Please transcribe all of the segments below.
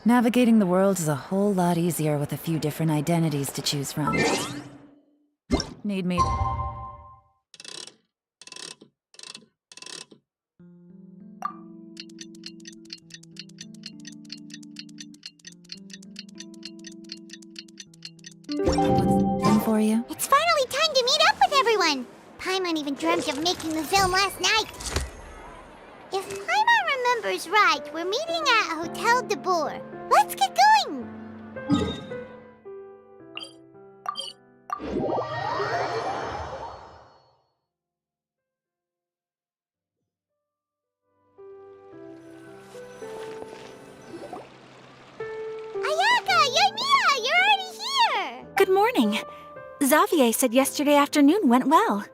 Navigating the world is a whole lot easier with a few different identities to choose from. Need me? What's for you? It's finally time to meet up with everyone! Paimon even dreamt of making the film last night. If Paimon remembers right, we're meeting at Hotel de Boer. Let's get going! Ayaka! Yoimiya! You're already here! Good morning. Xavier said yesterday afternoon went well.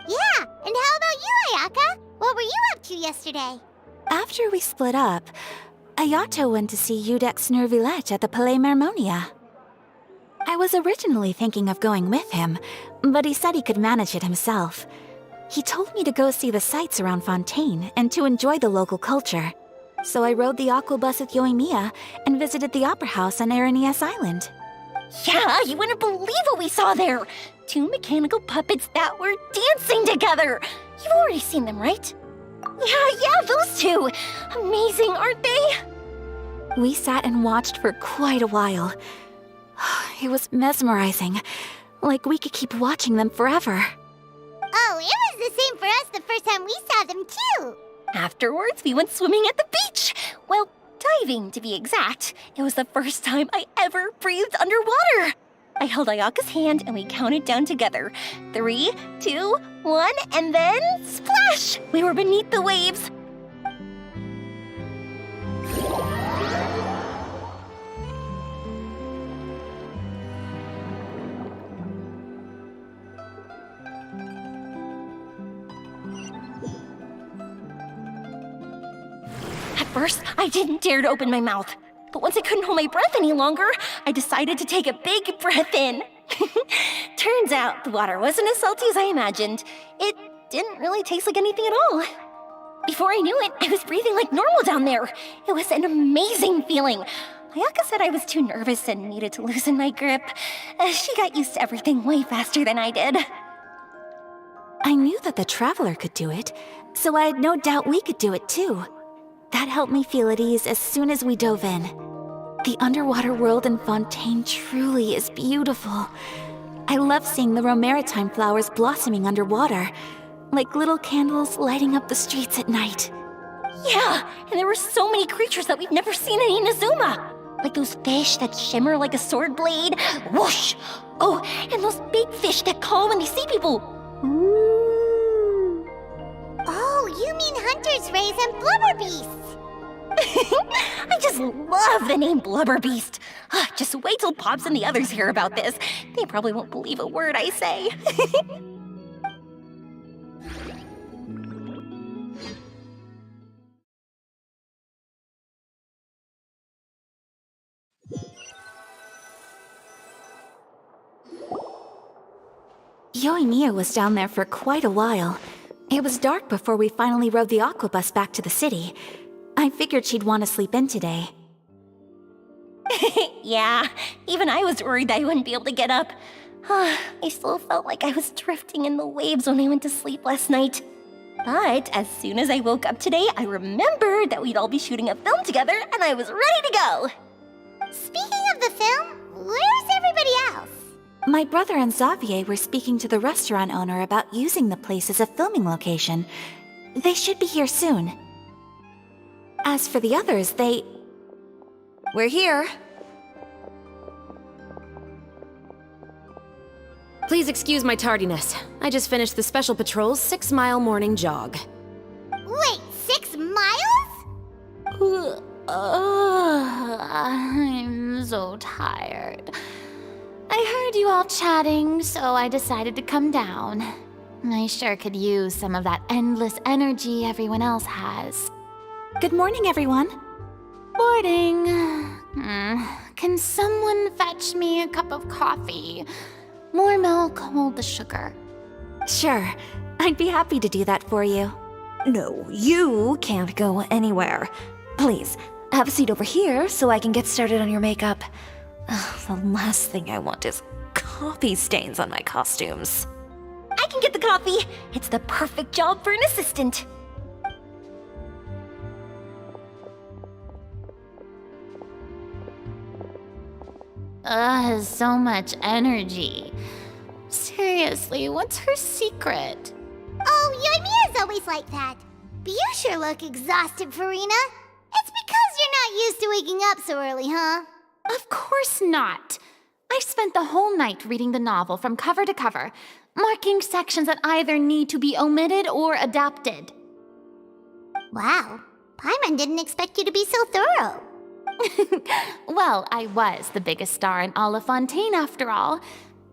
Yeah, and how about you, Ayaka? What were you up to yesterday? After we split up, Ayato went to see Udex Nervillette at the Palais Marmonia. I was originally thinking of going with him, but he said he could manage it himself. He told me to go see the sights around Fontaine and to enjoy the local culture. So I rode the aquabus with Yoimiya and visited the opera house on Aranias Island. Yeah, you wouldn't believe what we saw there! 2 mechanical puppets that were dancing together! You've already seen them, right? Yeah, those two! Amazing, aren't they? We sat and watched for quite a while. It was mesmerizing. Like we could keep watching them forever. Oh, it was the same for us the first time we saw them, too! Afterwards, we went swimming at the beach! Well, diving, to be exact. It was the first time I ever breathed underwater! I held Ayaka's hand and we counted down together. 3, 2, 1, and then splash! We were beneath the waves. At first, I didn't dare to open my mouth. But once I couldn't hold my breath any longer, I decided to take a big breath in. Turns out the water wasn't as salty as I imagined. It didn't really taste like anything at all. Before I knew it, I was breathing like normal down there. It was an amazing feeling. Ayaka said I was too nervous and needed to loosen my grip. She got used to everything way faster than I did. I knew that the Traveler could do it, so I had no doubt we could do it too. That helped me feel at ease as soon as we dove in. The underwater world in Fontaine truly is beautiful. I love seeing the romaritime flowers blossoming underwater, like little candles lighting up the streets at night. Yeah, and there were so many creatures that we've never seen in Inazuma. Like those fish that shimmer like a sword blade. Whoosh! Oh, and those big fish that call when they see people. Ooh. Oh, you mean Hunter's Rays and Blubber Beasts! I just love the name Blubber Beast. Just wait till Pops and the others hear about this. They probably won't believe a word I say. Yoimiya was down there for quite a while. It was dark before we finally rode the aquabus back to the city. I figured she'd want to sleep in today. Yeah, even I was worried that I wouldn't be able to get up. I still felt like I was drifting in the waves when I went to sleep last night. But as soon as I woke up today, I remembered that we'd all be shooting a film together, and I was ready to go. Speaking of the film, where's everybody else? My brother and Xavier were speaking to the restaurant owner about using the place as a filming location. They should be here soon. As for the others, We're here. Please excuse my tardiness. I just finished the Special Patrol's 6-mile morning jog. Wait, 6 miles? I'm so tired. I heard you all chatting, so I decided to come down. I sure could use some of that endless energy everyone else has. Good morning, everyone. Morning. Can someone fetch me a cup of coffee? More milk, hold the sugar. Sure, I'd be happy to do that for you. No, you can't go anywhere. Please, Have a seat over here so I can get started on your makeup. Ugh, the last thing I want is coffee stains on my costumes. I can get the coffee. It's the perfect job for an assistant. So much energy. Seriously, what's her secret? Oh, your Mia's always like that. But you sure look exhausted, Farina. It's because you're not used to waking up so early, huh? Of course not. I spent the whole night reading the novel from cover to cover, marking sections that either need to be omitted or adapted. Wow, Paimon didn't expect you to be so thorough. Well, I was the biggest star in all of Fontaine after all.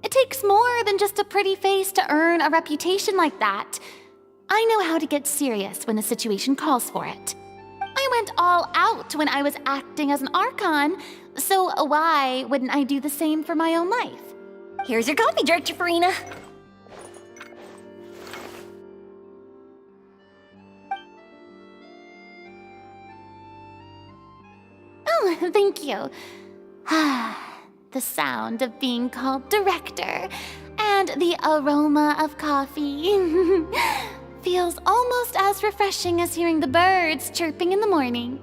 It takes more than just a pretty face to earn a reputation like that. I know how to get serious when the situation calls for it. I went all out when I was acting as an Archon, so why wouldn't I do the same for my own life? Here's your coffee, Director Farina. Oh, thank you. The sound of being called director and the aroma of coffee feels almost as refreshing as hearing the birds chirping in the morning.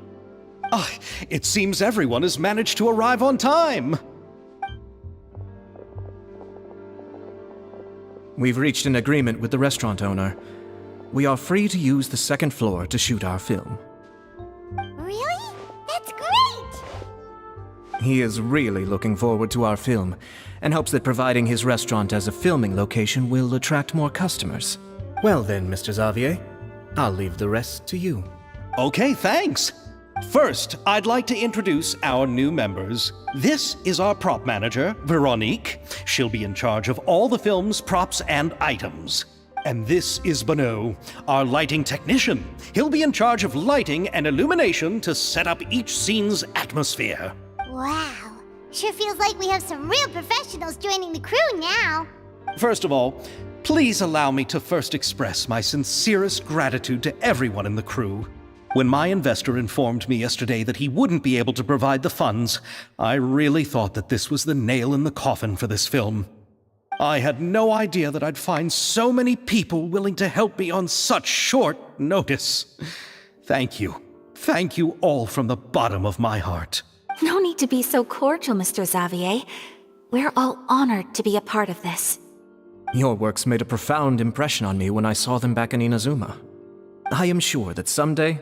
It seems everyone has managed to arrive on time. We've reached an agreement with the restaurant owner. We are free to use the second floor to shoot our film. Really? That's great! He is really looking forward to our film, and hopes that providing his restaurant as a filming location will attract more customers. Well then, Mr. Xavier, I'll leave the rest to you. Okay, thanks. First, I'd like to introduce our new members. This is our prop manager, Veronique. She'll be in charge of all the film's props and items. And this is Bonneau, our lighting technician. He'll be in charge of lighting and illumination to set up each scene's atmosphere. Wow, sure feels like we have some real professionals joining the crew now. First of all, please allow me to first express my sincerest gratitude to everyone in the crew. When my investor informed me yesterday that he wouldn't be able to provide the funds, I really thought that this was the nail in the coffin for this film. I had no idea that I'd find so many people willing to help me on such short notice. Thank you. Thank you all from the bottom of my heart. No need to be so cordial, Mr. Xavier. We're all honored to be a part of this. Your works made a profound impression on me when I saw them back in Inazuma. I am sure that someday,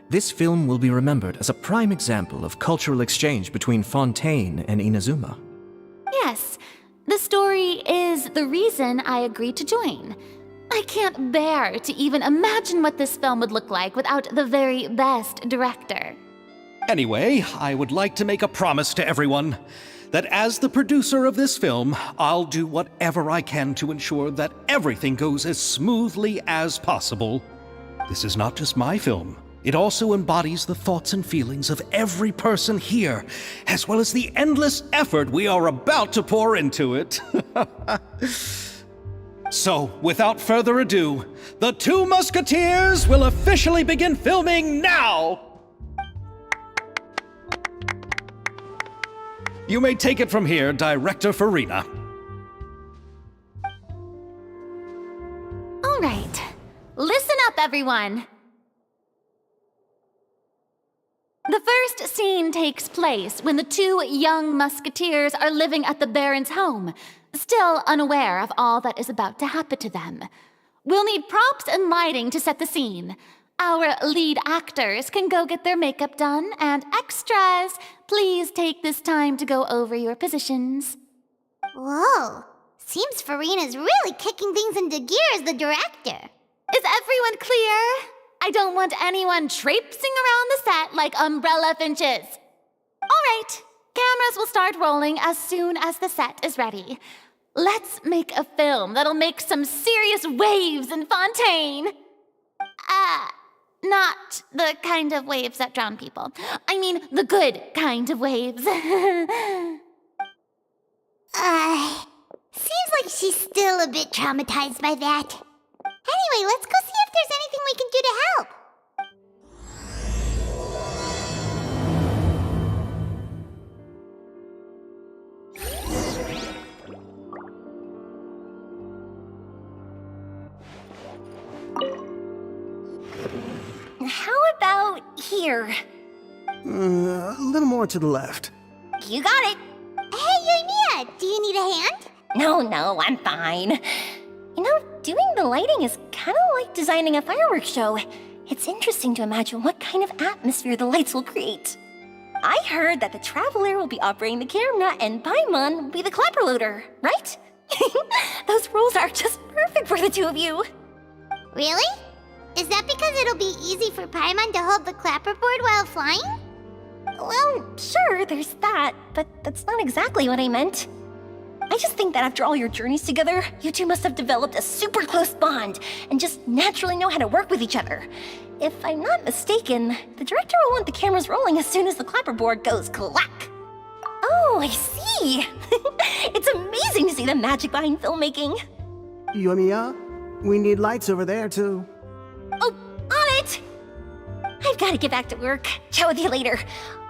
this film will be remembered as a prime example of cultural exchange between Fontaine and Inazuma. Yes, the story is the reason I agreed to join. I can't bear to even imagine what this film would look like without the very best director. Anyway, I would like to make a promise to everyone that as the producer of this film, I'll do whatever I can to ensure that everything goes as smoothly as possible. This is not just my film. It also embodies the thoughts and feelings of every person here, as well as the endless effort we are about to pour into it. So, without further ado, the Two Musketeers will officially begin filming now! You may take it from here, Director Farina. All right, listen up, everyone. The first scene takes place when the two young musketeers are living at the Baron's home, still unaware of all that is about to happen to them. We'll need props and lighting to set the scene. Our lead actors can go get their makeup done, and extras, please take this time to go over your positions. Whoa, seems Farina's really kicking things into gear as the director. Is everyone clear? I don't want anyone traipsing around the set like umbrella finches. All right, cameras will start rolling as soon as the set is ready. Let's make a film that'll make some serious waves in Fontaine. Not the kind of waves that drown people. I mean, the good kind of waves. Seems like she's still a bit traumatized by that. Anyway, let's go see if there's anything we can do to help. Here. A little more to the left. You got it. Hey, Yoimiya, do you need a hand? No, I'm fine. You know, doing the lighting is kind of like designing a fireworks show. It's interesting to imagine what kind of atmosphere the lights will create. I heard that the Traveler will be operating the camera and Paimon will be the clapper loader, right? Those roles are just perfect for the two of you. Really? Is that because it'll be easy for Paimon to hold the clapperboard while flying? Well, sure, there's that, but that's not exactly what I meant. I just think that after all your journeys together, you two must have developed a super close bond and just naturally know how to work with each other. If I'm not mistaken, the director will want the cameras rolling as soon as the clapperboard goes clack. Oh, I see. It's amazing to see the magic behind filmmaking. Yoimiya, we need lights over there, too. Oh, on it! I've got to get back to work. Chat with you later.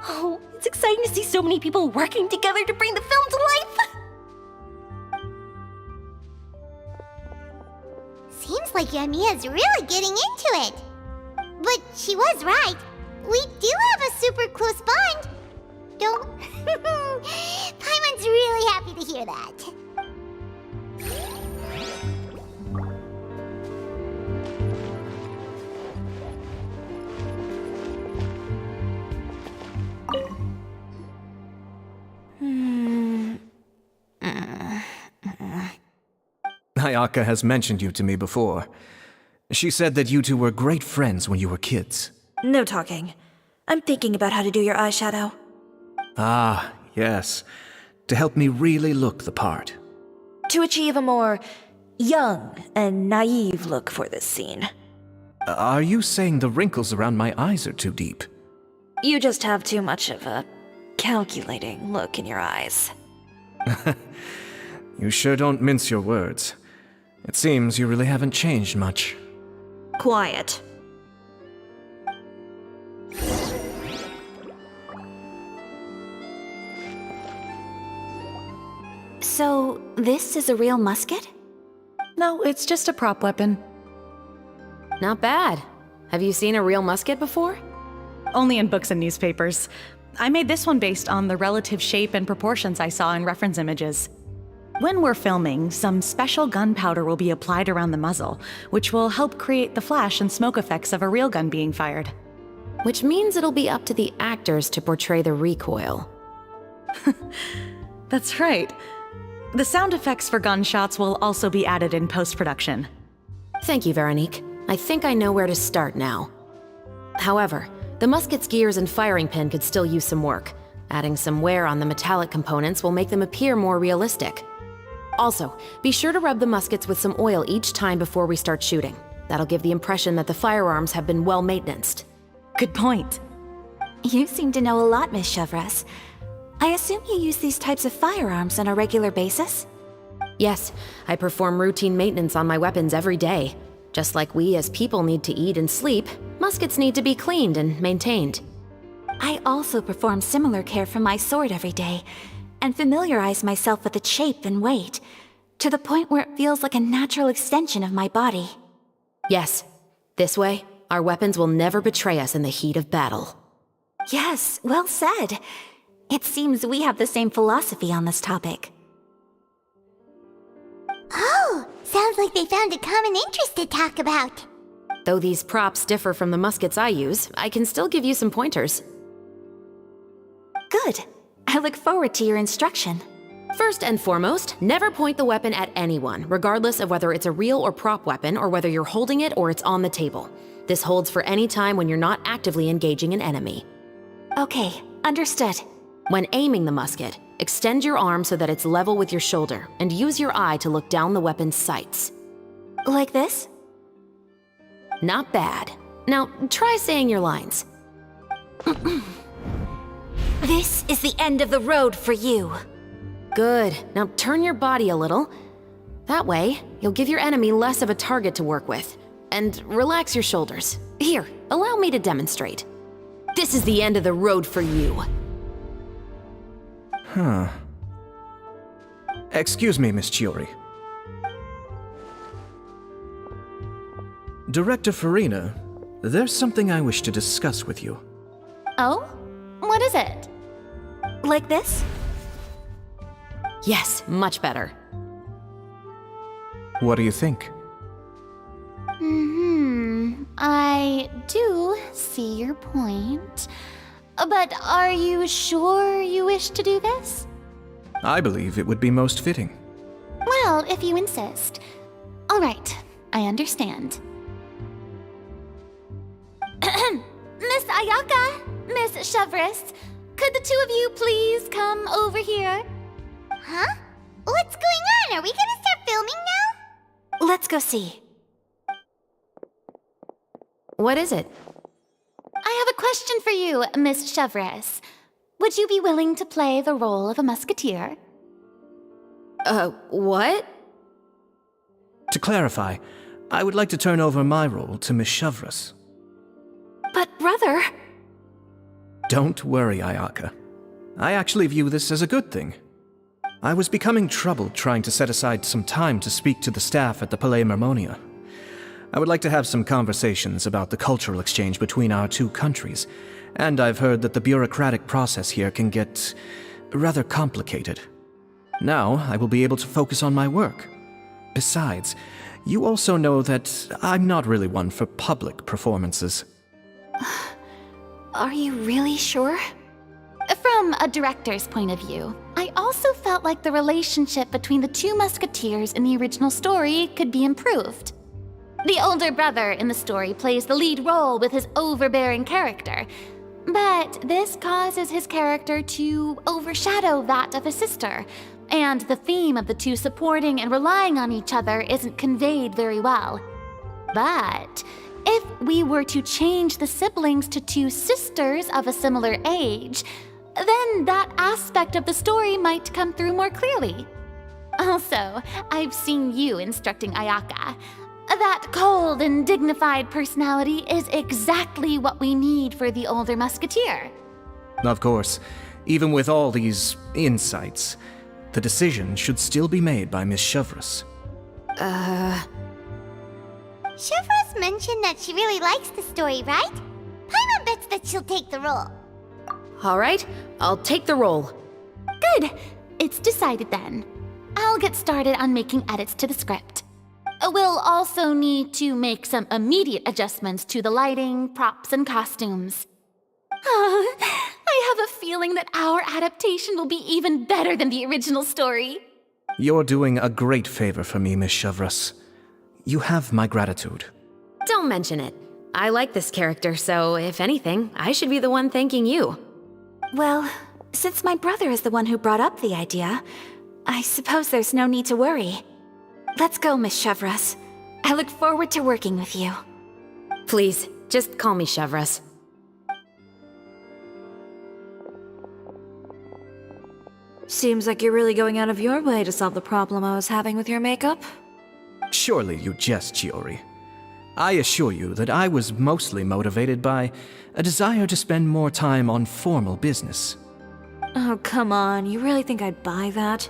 Oh, it's exciting to see so many people working together to bring the film to life. Seems like Yoimiya's really getting into it. But she was right. We do have a super close bond. Don't... Paimon's really happy to hear that. Ayaka has mentioned you to me before. She said that you two were great friends when you were kids. No talking. I'm thinking about how to do your eyeshadow. Ah, yes. To help me really look the part. To achieve a more young and naive look for this scene. Are you saying the wrinkles around my eyes are too deep? You just have too much of a calculating look in your eyes. You sure don't mince your words. It seems you really haven't changed much. Quiet. So, this is a real musket? No, it's just a prop weapon. Not bad. Have you seen a real musket before? Only in books and newspapers. I made this one based on the relative shape and proportions I saw in reference images. When we're filming, some special gunpowder will be applied around the muzzle, which will help create the flash and smoke effects of a real gun being fired. Which means it'll be up to the actors to portray the recoil. That's right. The sound effects for gunshots will also be added in post-production. Thank you, Veronique. I think I know where to start now. However, the musket's gears and firing pin could still use some work. Adding some wear on the metallic components will make them appear more realistic. Also, be sure to rub the muskets with some oil each time before we start shooting. That'll give the impression that the firearms have been well maintained. Good point. You seem to know a lot, Miss Chevres. I assume you use these types of firearms on a regular basis? Yes, I perform routine maintenance on my weapons every day. Just like we as people need to eat and sleep, muskets need to be cleaned and maintained. I also perform similar care for my sword every day, and familiarize myself with its shape and weight, to the point where it feels like a natural extension of my body. Yes, this way, our weapons will never betray us in the heat of battle. Yes, well said. It seems we have the same philosophy on this topic. Oh, sounds like they found a common interest to talk about. Though these props differ from the muskets I use, I can still give you some pointers. Good. I look forward to your instruction. First and foremost, never point the weapon at anyone, regardless of whether it's a real or prop weapon or whether you're holding it or it's on the table. This holds for any time when you're not actively engaging an enemy. Okay, understood. When aiming the musket, extend your arm so that it's level with your shoulder and use your eye to look down the weapon's sights. Like this? Not bad. Now, try saying your lines. This is the end of the road for you. Good. Now turn your body a little. That way, you'll give your enemy less of a target to work with. And relax your shoulders. Here, allow me to demonstrate. This is the end of the road for you. Huh. Excuse me, Miss Chiori. Director Farina, there's something I wish to discuss with you. Oh? What is it? Like this? Yes, much better. What do you think? I do see your point. But are you sure you wish to do this? I believe it would be most fitting. Well, if you insist. All right, I understand. Miss Ayaka, Miss Chevris, could the two of you please come over here? Huh? What's going on? Are we gonna start filming now? Let's go see. What is it? I have a question for you, Miss Chevris. Would you be willing to play the role of a musketeer? What? To clarify, I would like to turn over my role to Miss Chevris. But brother... Don't worry, Ayaka. I actually view this as a good thing. I was becoming troubled trying to set aside some time to speak to the staff at the Palais Mermonia. I would like to have some conversations about the cultural exchange between our two countries, and I've heard that the bureaucratic process here can get rather complicated. Now, I will be able to focus on my work. Besides, you also know that I'm not really one for public performances. Are you really sure? From a director's point of view, I also felt like the relationship between the two musketeers in the original story could be improved. The older brother in the story plays the lead role with his overbearing character, but this causes his character to overshadow that of his sister, and the theme of the two supporting and relying on each other isn't conveyed very well. But if we were to change the siblings to two sisters of a similar age, then that aspect of the story might come through more clearly. Also, I've seen you instructing Ayaka. That cold and dignified personality is exactly what we need for the older musketeer. Of course, even with all these insights, the decision should still be made by Miss Chevris. Chevros mentioned that she really likes the story, right? Paimon bets that she'll take the role. All right, I'll take the role. Good. It's decided then. I'll get started on making edits to the script. We'll also need to make some immediate adjustments to the lighting, props, and costumes. I have a feeling that our adaptation will be even better than the original story. You're doing a great favor for me, Miss Chevris. You have my gratitude. Don't mention it. I like this character, so if anything, I should be the one thanking you. Well, since my brother is the one who brought up the idea, I suppose there's no need to worry. Let's go, Miss Chevris. I look forward to working with you. Please, just call me Chevris. Seems like you're really going out of your way to solve the problem I was having with your makeup. Surely you jest, Chiori. I assure you that I was mostly motivated by a desire to spend more time on formal business. Oh, come on. You really think I'd buy that?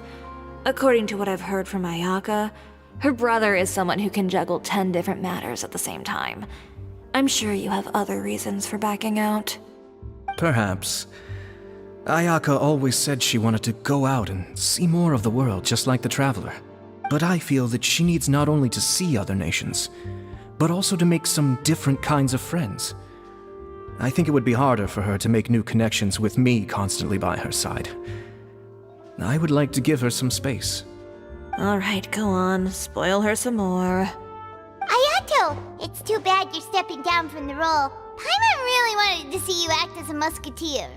According to what I've heard from Ayaka, her brother is someone who can juggle 10 different matters at the same time. I'm sure you have other reasons for backing out. Perhaps. Ayaka always said she wanted to go out and see more of the world, just like the Traveler. But I feel that she needs not only to see other nations, but also to make some different kinds of friends. I think it would be harder for her to make new connections with me constantly by her side. I would like to give her some space. Alright, go on. Spoil her some more. Ayato! It's too bad you're stepping down from the role. Paimon really wanted to see you act as a musketeer.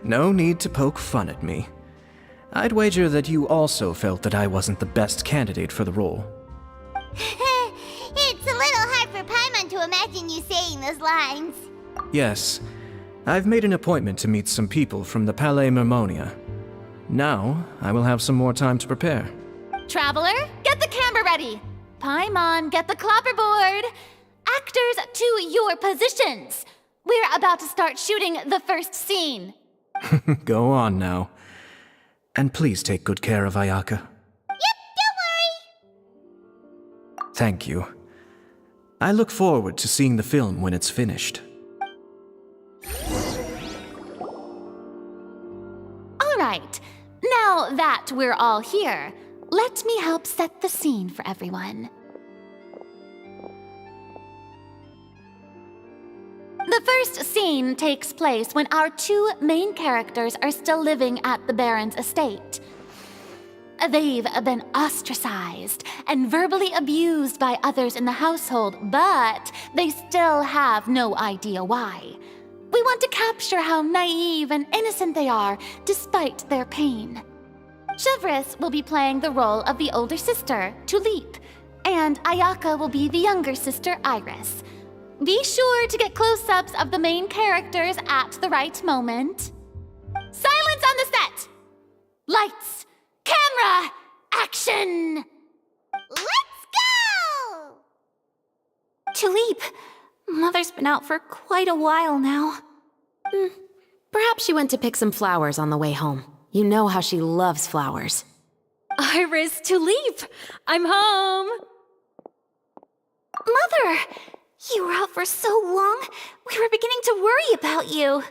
No need to poke fun at me. I'd wager that you also felt that I wasn't the best candidate for the role. It's a little hard for Paimon to imagine you saying those lines. Yes, I've made an appointment to meet some people from the Palais Mermonia. Now, I will have some more time to prepare. Traveler, get the camera ready. Paimon, get the clapperboard. Actors to your positions. We're about to start shooting the first scene. Go on now. And please take good care of Ayaka. Yep, don't worry. Thank you. I look forward to seeing the film when it's finished. Right. Now that we're all here, let me help set the scene for everyone. The first scene takes place when our two main characters are still living at the Baron's estate. They've been ostracized and verbally abused by others in the household, but they still have no idea why. We want to capture how naive and innocent they are despite their pain. Chevris will be playing the role of the older sister, Tulip, and Ayaka will be the younger sister, Iris. Be sure to get close-ups of the main characters at the right moment. Silence on the set! Lights! Camera! Action! Let's go! Tulip, Mother's been out for quite a while now. Perhaps she went to pick some flowers on the way home. You know how she loves flowers. Iris, Tulip! I'm home! Mother! You were out for so long, we were beginning to worry about you.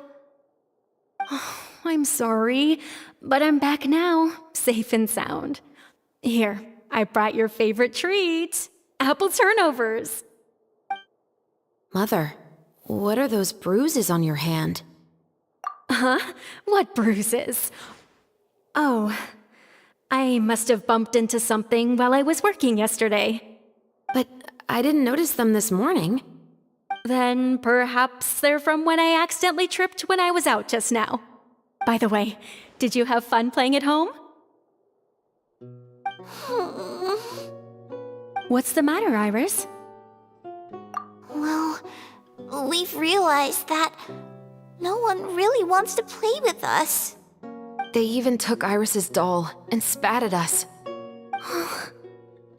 I'm sorry, but I'm back now, safe and sound. Here, I brought your favorite treat, apple turnovers. Mother, what are those bruises on your hand? Huh? What bruises? Oh, I must have bumped into something while I was working yesterday. But I didn't notice them this morning. Then perhaps they're from when I accidentally tripped when I was out just now. By the way, did you have fun playing at home? What's the matter, Iris? Well, we've realized that no one really wants to play with us. They even took Iris's doll and spat at us.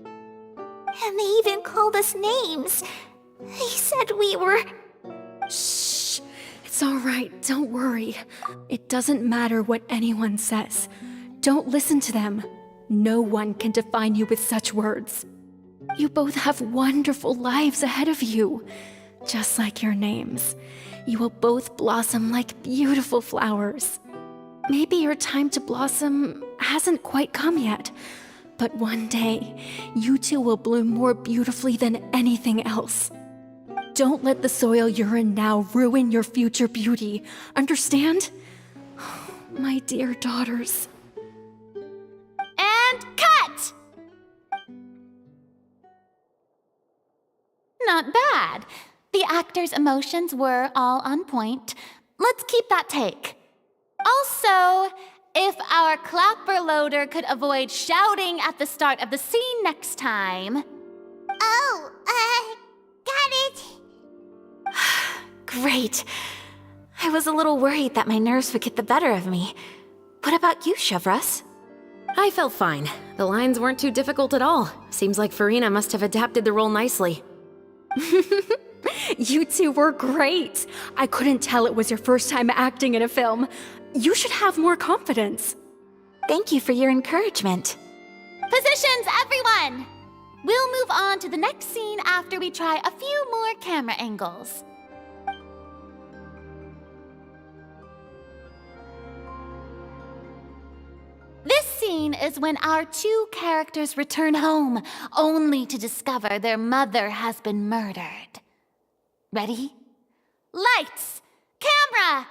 And they even called us names. They said we were... Shh! It's all right, don't worry. It doesn't matter what anyone says. Don't listen to them. No one can define you with such words. You both have wonderful lives ahead of you. Just like your names. You will both blossom like beautiful flowers. Maybe your time to blossom hasn't quite come yet, but one day, you two will bloom more beautifully than anything else. Don't let the soil you're in now ruin your future beauty. Understand? My dear daughters. And cut! Not bad. The actors' emotions were all on point. Let's keep that take. Also, if our clapper loader could avoid shouting at the start of the scene next time. Oh, got it. Great. I was a little worried that my nerves would get the better of me. What about you, Chevris? I felt fine. The lines weren't too difficult at all. Seems like Farina must have adapted the role nicely. You two were great. I couldn't tell it was your first time acting in a film. You should have more confidence. Thank you for your encouragement. Positions, everyone! We'll move on to the next scene after we try a few more camera angles. This scene is when our two characters return home, only to discover their mother has been murdered. Ready? Lights! Camera!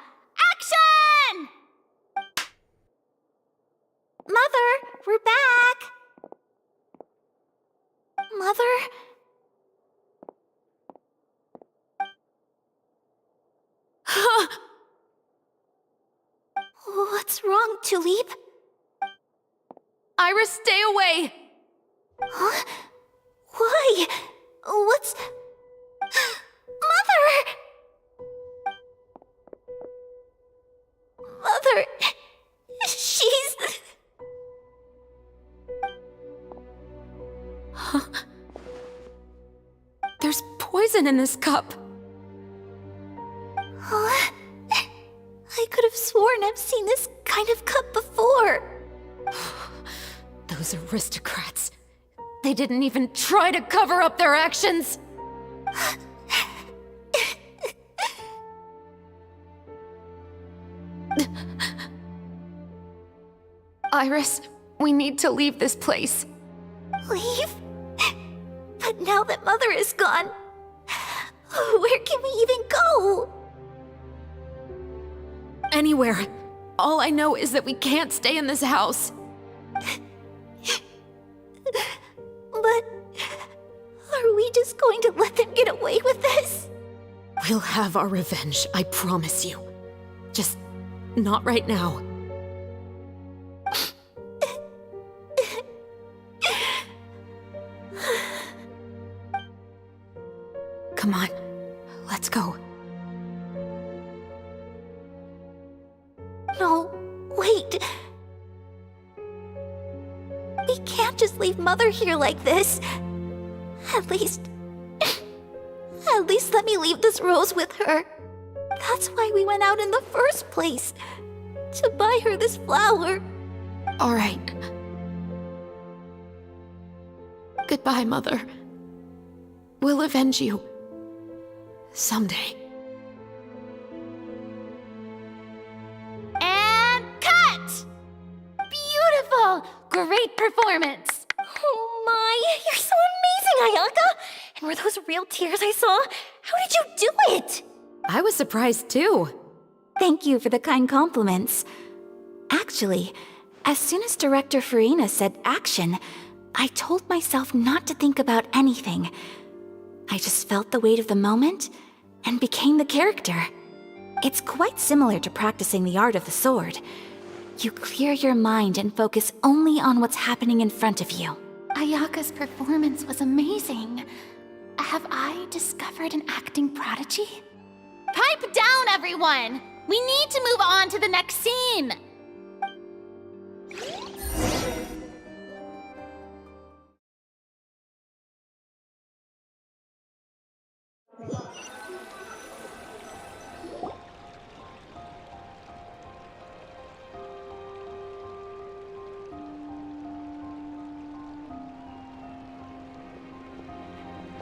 Action! Mother, we're back! Mother? What's wrong, Tulip? Iris, stay away! Huh? Why? What's... Mother! Mother... She's... Huh? There's poison in this cup. Huh? I could have sworn I've seen this kind of cup before. Those aristocrats. They didn't even try to cover up their actions. Iris, we need to leave this place. Leave? But now that Mother is gone, where can we even go? Anywhere. All I know is that we can't stay in this house. But are we just going to let them get away with this? We'll have our revenge, I promise you. Just not right now. Come on, let's go. No, wait. We can't just leave Mother here like this. At least let me leave this rose with her. That's why we went out in the first place. To buy her this flower. All right. Goodbye, Mother. We'll avenge you. Someday. And cut! Beautiful! Great performance! Oh my, you're so amazing, Ayaka! And were those real tears I saw? How did you do it? I was surprised too. Thank you for the kind compliments. Actually, as soon as Director Farina said action, I told myself not to think about anything. I just felt the weight of the moment and became the character. It's quite similar to practicing the art of the sword. You clear your mind and focus only on what's happening in front of you. Ayaka's performance was amazing. Have I discovered an acting prodigy? Pipe down, everyone! We need to move on to the next scene!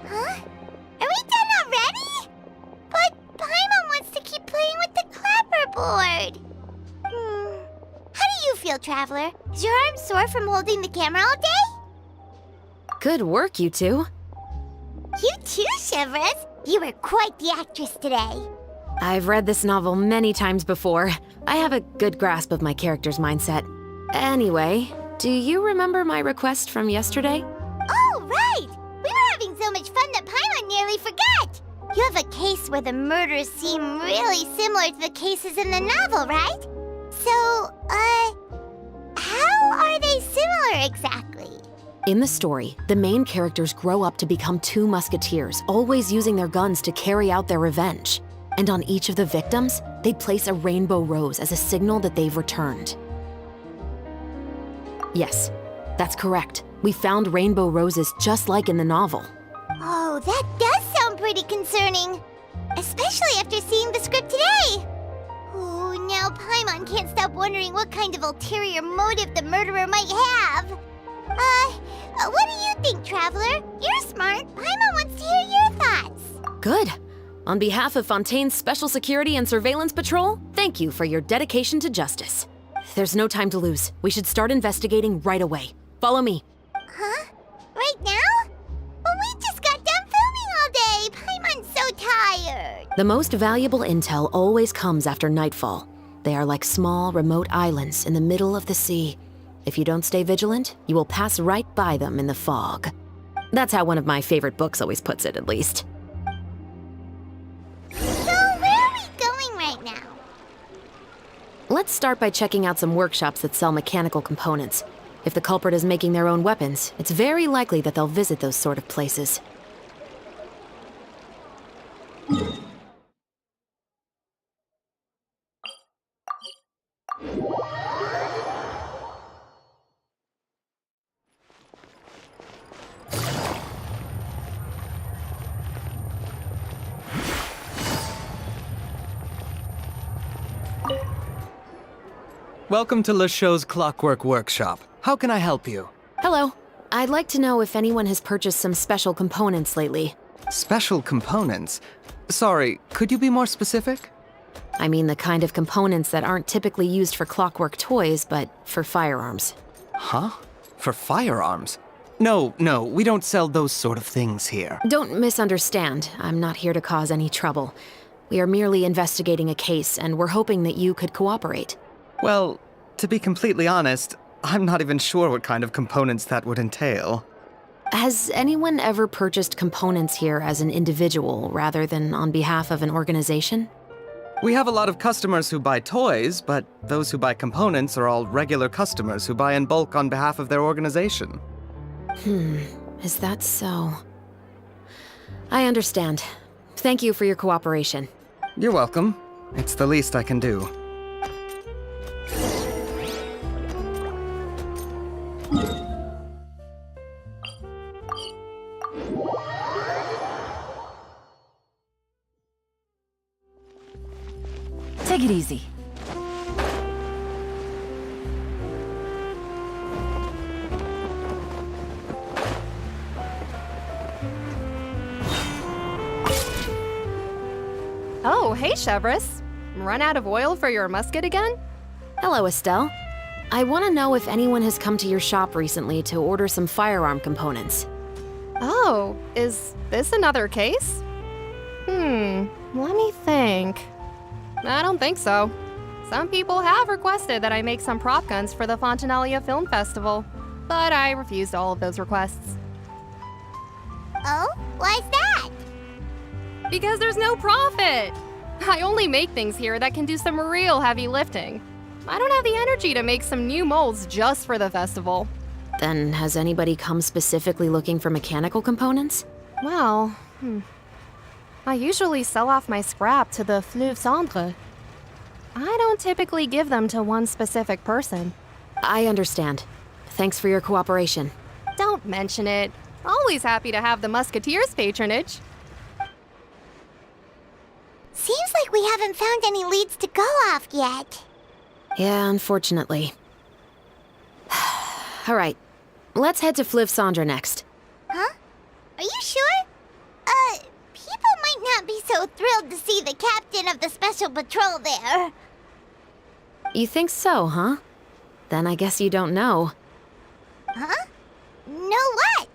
Huh? Are we done already? But Paimon wants to keep playing with the clapperboard. How do you feel, Traveler? Is your arm sore from holding the camera all day? Good work, you two. You too, Shivers. You were quite the actress today. I've read this novel many times before. I have a good grasp of my character's mindset. Anyway, do you remember my request from yesterday? Oh, right! We were having so much fun that Paimon nearly forgot! You have a case where the murders seem really similar to the cases in the novel, right? So, how are they similar exactly? In the story, the main characters grow up to become two musketeers, always using their guns to carry out their revenge. And on each of the victims, they place a rainbow rose as a signal that they've returned. Yes, that's correct. We found rainbow roses just like in the novel. Oh, that does sound pretty concerning. Especially after seeing the script today. Oh, now Paimon can't stop wondering what kind of ulterior motive the murderer might have. What do you think, Traveler? You're smart. Paimon wants to hear your thoughts. Good. On behalf of Fontaine's Special Security and Surveillance Patrol, thank you for your dedication to justice. There's no time to lose. We should start investigating right away. Follow me. Huh? Right now? Well, we just got done filming all day. Paimon's so tired. The most valuable intel always comes after nightfall. They are like small, remote islands in the middle of the sea. If you don't stay vigilant, you will pass right by them in the fog. That's how one of my favorite books always puts it, at least. So, where are we going right now? Let's start by checking out some workshops that sell mechanical components. If the culprit is making their own weapons, it's very likely that they'll visit those sort of places. Welcome to LeChaux's Clockwork Workshop. How can I help you? Hello. I'd like to know if anyone has purchased some special components lately. Special components? Sorry, could you be more specific? I mean the kind of components that aren't typically used for clockwork toys, but for firearms. Huh? For firearms? No, we don't sell those sort of things here. Don't misunderstand. I'm not here to cause any trouble. We are merely investigating a case, and we're hoping that you could cooperate. Well, to be completely honest, I'm not even sure what kind of components that would entail. Has anyone ever purchased components here as an individual rather than on behalf of an organization? We have a lot of customers who buy toys, but those who buy components are all regular customers who buy in bulk on behalf of their organization. Is that so? I understand. Thank you for your cooperation. You're welcome. It's the least I can do. Take it easy. Oh, hey, Chevres. Run out of oil for your musket again? Hello, Estelle. I want to know if anyone has come to your shop recently to order some firearm components. Oh, is this another case? Let me think. I don't think so. Some people have requested that I make some prop guns for the Fontanalia Film Festival, but I refused all of those requests. Oh? Why's that? Because there's no profit! I only make things here that can do some real heavy lifting. I don't have the energy to make some new molds just for the festival. Then has anybody come specifically looking for mechanical components? Well, I usually sell off my scrap to the Fleuve Cendre. I don't typically give them to one specific person. I understand. Thanks for your cooperation. Don't mention it. Always happy to have the Musketeers' patronage. Seems like we haven't found any leads to go off yet. Yeah, unfortunately. All right, let's head to Fleuve Cendre next. Huh? Are you sure? People might not be so thrilled to see the captain of the Special Patrol there. You think so, huh? Then I guess you don't know. Huh? Know what?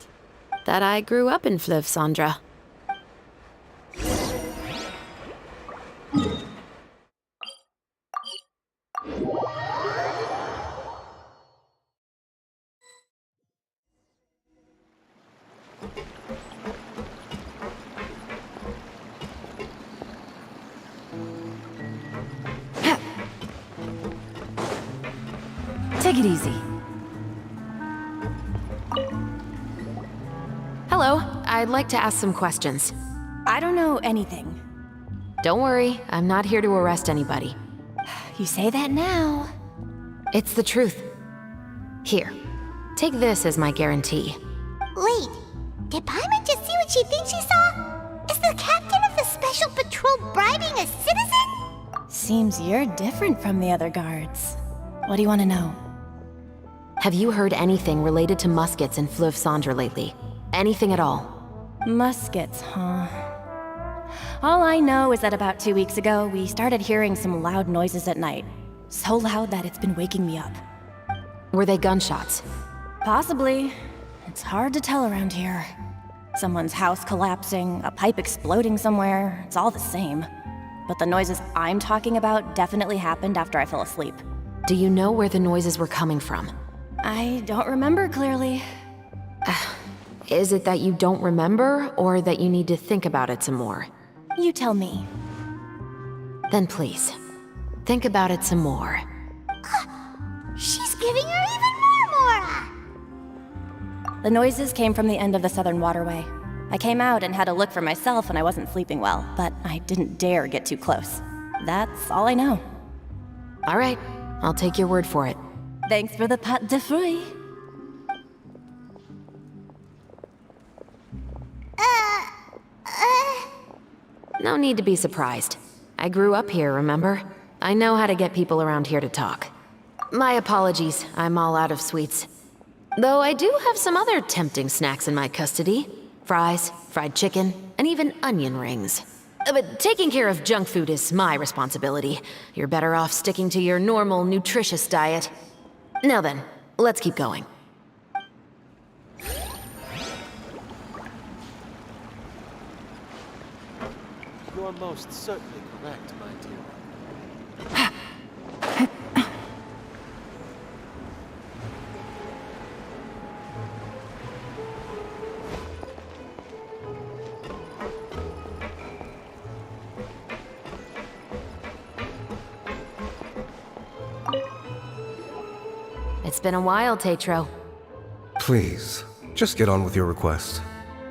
That I grew up in Fleuve Cendre. Take it easy. Hello, I'd like to ask some questions. I don't know anything. Don't worry, I'm not here to arrest anybody. You say that now. It's the truth. Here, take this as my guarantee. Wait, did Paimon just see what she thinks she saw? Is the captain of the Special Patrol bribing a citizen? Seems you're different from the other guards. What do you want to know? Have you heard anything related to muskets in Fleuve Cendre lately? Anything at all? Muskets, huh? All I know is that about 2 weeks ago, we started hearing some loud noises at night. So loud that it's been waking me up. Were they gunshots? Possibly. It's hard to tell around here. Someone's house collapsing, a pipe exploding somewhere, it's all the same. But the noises I'm talking about definitely happened after I fell asleep. Do you know where the noises were coming from? I don't remember clearly. Is it that you don't remember, or that you need to think about it some more? You tell me. Then please, think about it some more. She's giving her even more Mora! The noises came from the end of the Southern Waterway. I came out and had a look for myself when I wasn't sleeping well, but I didn't dare get too close. That's all I know. All right, I'll take your word for it. Thanks for the pâte de fruits. No need to be surprised. I grew up here, remember? I know how to get people around here to talk. My apologies, I'm all out of sweets. Though I do have some other tempting snacks in my custody. Fries, fried chicken, and even onion rings. But taking care of junk food is my responsibility. You're better off sticking to your normal, nutritious diet. Now then, let's keep going. You're most certainly correct, my dear. It's been a while, Tetro. Please, just get on with your request.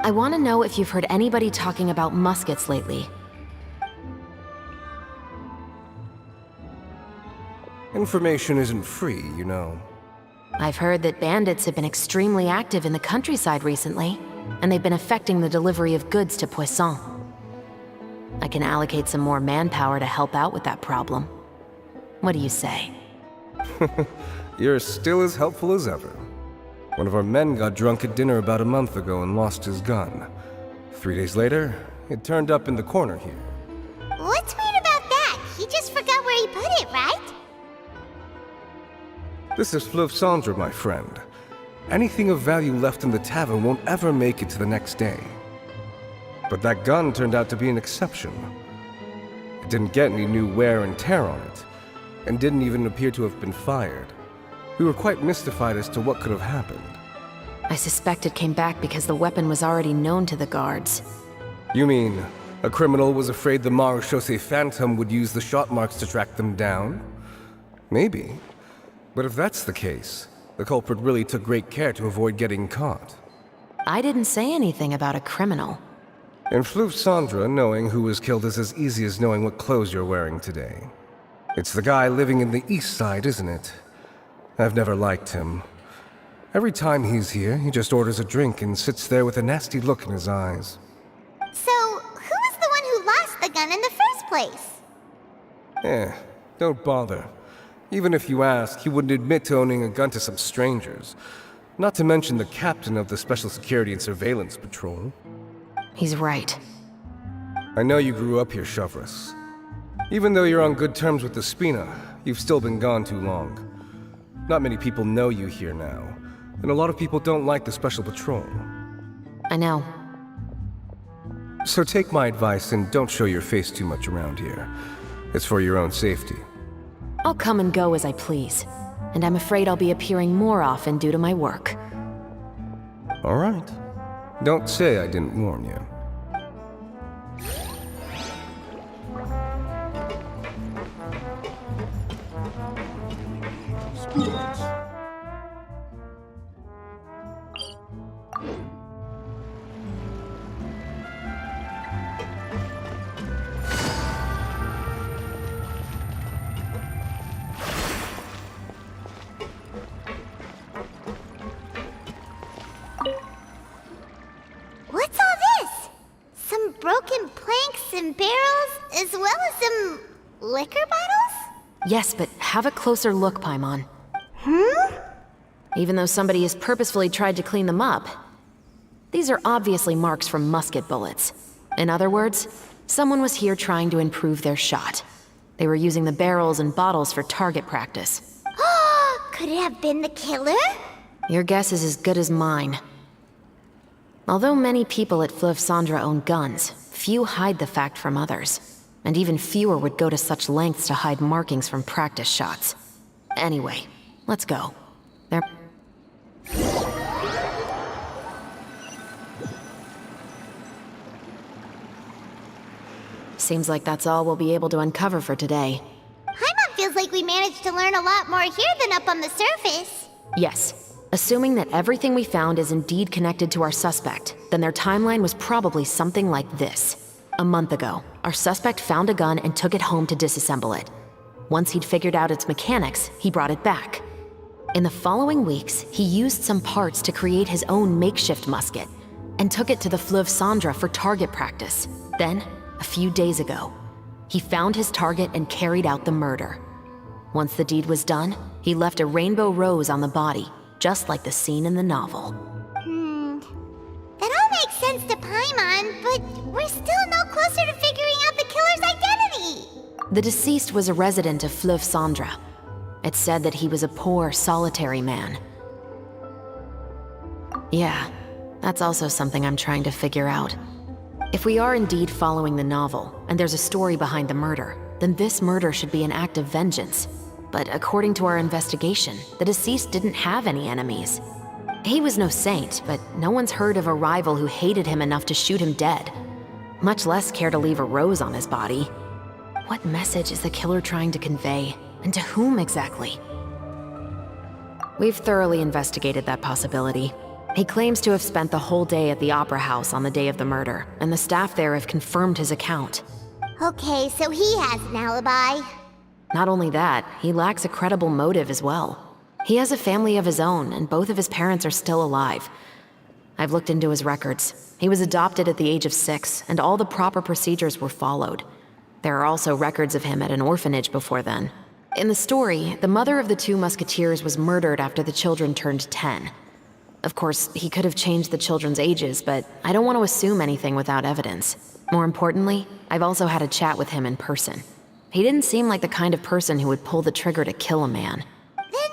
I want to know if you've heard anybody talking about muskets lately. Information isn't free, you know. I've heard that bandits have been extremely active in the countryside recently, and they've been affecting the delivery of goods to Poisson. I can allocate some more manpower to help out with that problem. What do you say? You're still as helpful as ever. One of our men got drunk at dinner about a month ago and lost his gun. 3 days later, it turned up in the corner here. What's weird about that? He just forgot where he put it, right? This is Fleuve Cendre, my friend. Anything of value left in the tavern won't ever make it to the next day. But that gun turned out to be an exception. It didn't get any new wear and tear on it, and didn't even appear to have been fired. We were quite mystified as to what could have happened. I suspect it came back because the weapon was already known to the guards. You mean, a criminal was afraid the Marechaussee Phantom would use the shot marks to track them down? Maybe. But if that's the case, the culprit really took great care to avoid getting caught. I didn't say anything about a criminal. In Fleuve Cendre, knowing who was killed is as easy as knowing what clothes you're wearing today. It's the guy living in the east side, isn't it? I've never liked him. Every time he's here, he just orders a drink and sits there with a nasty look in his eyes. So, who was the one who lost the gun in the first place? Don't bother. Even if you ask, he wouldn't admit to owning a gun to some strangers. Not to mention the captain of the Special Security and Surveillance Patrol. He's right. I know you grew up here, Chevres. Even though you're on good terms with the Spina, you've still been gone too long. Not many people know you here now, and a lot of people don't like the Special Patrol. I know. So take my advice and don't show your face too much around here. It's for your own safety. I'll come and go as I please, and I'm afraid I'll be appearing more often due to my work. All right. Don't say I didn't warn you. What's all this? Some broken planks and barrels, as well as some liquor bottles? Yes, but have a closer look, Paimon. Even though somebody has purposefully tried to clean them up, these are obviously marks from musket bullets. In other words, someone was here trying to improve their shot. They were using the barrels and bottles for target practice. Could it have been the killer? Your guess is as good as mine. Although many people at Fleuve Cendre own guns, few hide the fact from others. And even fewer would go to such lengths to hide markings from practice shots. Anyway, let's go. There... Seems like that's all we'll be able to uncover for today. Paimon feels like we managed to learn a lot more here than up on the surface. Yes. Assuming that everything we found is indeed connected to our suspect, then their timeline was probably something like this. A month ago, our suspect found a gun and took it home to disassemble it. Once he'd figured out its mechanics, he brought it back. In the following weeks, he used some parts to create his own makeshift musket, and took it to the Fleuve Cendre for target practice. Then, a few days ago, he found his target and carried out the murder. Once the deed was done, he left a rainbow rose on the body, just like the scene in the novel. That all makes sense to Paimon, but we're still no closer to figuring The deceased was a resident of Fleuve Cendre. It's said that he was a poor, solitary man. Yeah, that's also something I'm trying to figure out. If we are indeed following the novel, and there's a story behind the murder, then this murder should be an act of vengeance. But according to our investigation, the deceased didn't have any enemies. He was no saint, but no one's heard of a rival who hated him enough to shoot him dead, much less care to leave a rose on his body. What message is the killer trying to convey, and to whom exactly? We've thoroughly investigated that possibility. He claims to have spent the whole day at the Opera House on the day of the murder, and the staff there have confirmed his account. Okay, so he has an alibi. Not only that, he lacks a credible motive as well. He has a family of his own, and both of his parents are still alive. I've looked into his records. He was adopted at the age of 6, and all the proper procedures were followed. There are also records of him at an orphanage before then. In the story, the mother of the 2 musketeers was murdered after the children turned 10. Of course, he could have changed the children's ages, but I don't want to assume anything without evidence. More importantly, I've also had a chat with him in person. He didn't seem like the kind of person who would pull the trigger to kill a man. Then,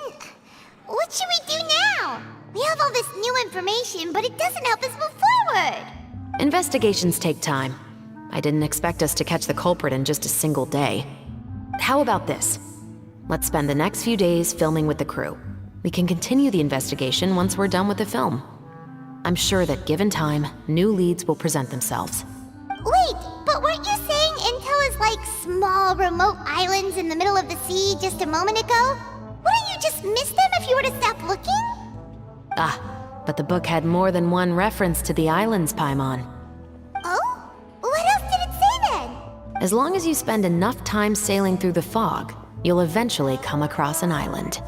what should we do now? We have all this new information, but it doesn't help us move forward. Investigations take time. I didn't expect us to catch the culprit in just a single day. How about this? Let's spend the next few days filming with the crew. We can continue the investigation once we're done with the film. I'm sure that given time, new leads will present themselves. Wait, but weren't you saying Intel is like small, remote islands in the middle of the sea just a moment ago? Wouldn't you just miss them if you were to stop looking? Ah, but the book had more than one reference to the islands, Paimon. Oh? What else did it say then? As long as you spend enough time sailing through the fog, you'll eventually come across an island.